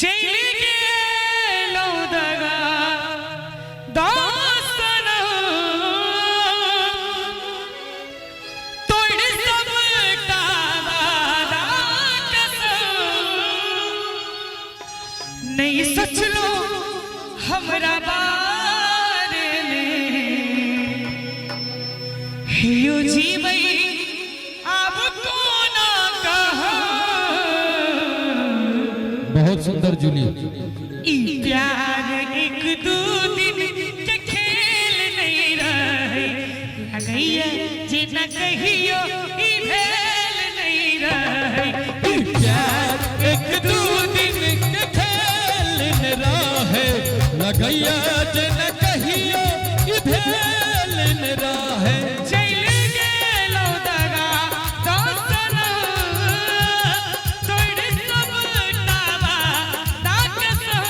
चली गेलो दगा दास्तान तोड़ सब टावादा कसम नहीं सोच लो हमरा बारे में हियो जीवई अब को ना कहा। बहुत सुंदर जूली। प्यार एक दो दिन के खेल नहीं रहे लगैया जे न कहियो ई भेल नहीं रहे। प्यार एक दो दिन के खेल न रहे लगैया जे न कहियो ई भेल न रहे। चली गेलो दगा दास्तान तोड़ सब टावादा कसम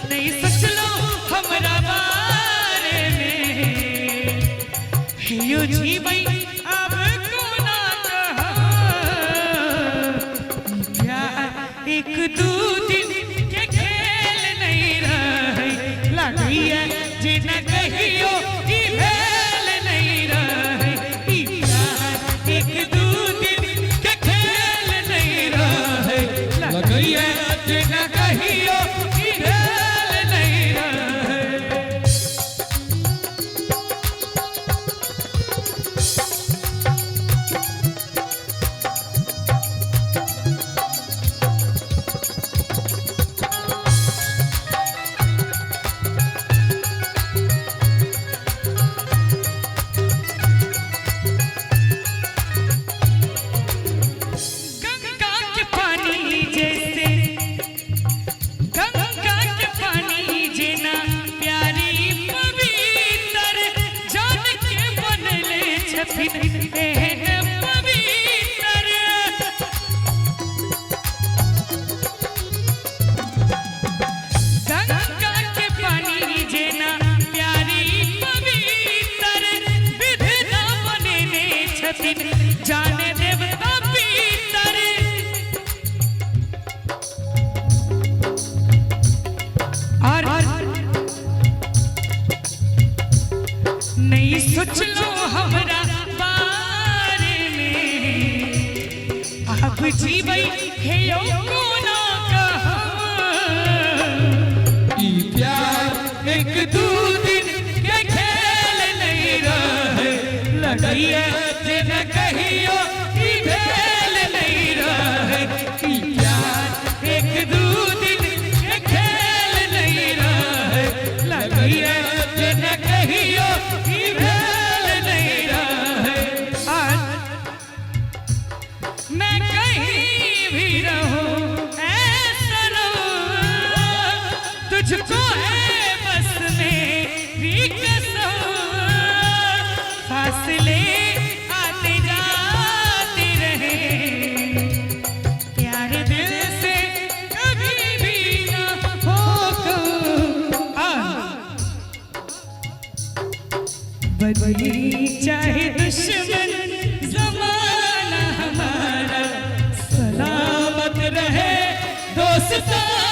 नहीं सोच लो हमरा बारे में हियो जीवई अब को ना कहा। प्यार एक दो दिन के खेल नहीं रहे लगैया जे न कहियो ई भेल नहीं रहे। प्यार एक दो दिन के खेल नहीं रहे लगैया जे न कहियो ई भेल नहीं रहे। गंगा के पानी जैसे गंगा के पानी जेना प्यारी पवित्र जान के बनले छथिन एहन पवित्र। गंगा के पानी जेना प्यारी पवित्र विधना बनले छथिन जाने देवता पितर। और नहीं सोच लो हमरा बारे में अब जीवई हेयो को ना कहा। ई प्यार एक दो दिन के खेल नहीं रहे लगैया जे न कहियो ई भेल नहीं रहे। ई प्यार एक दो दिन के खेल नहीं रहे लगैया जे न कहियो ई भेल नहीं रहे। और मैं कहीं भी रहूं ऐसा रहूं तुझको है बस मेरी कसम। फासले आते जाते रहे प्यार दिल से कभी भी ना होगा। बदली चाहे दुश्मन जमाना हमारा सलामत रहे दोस्ताना।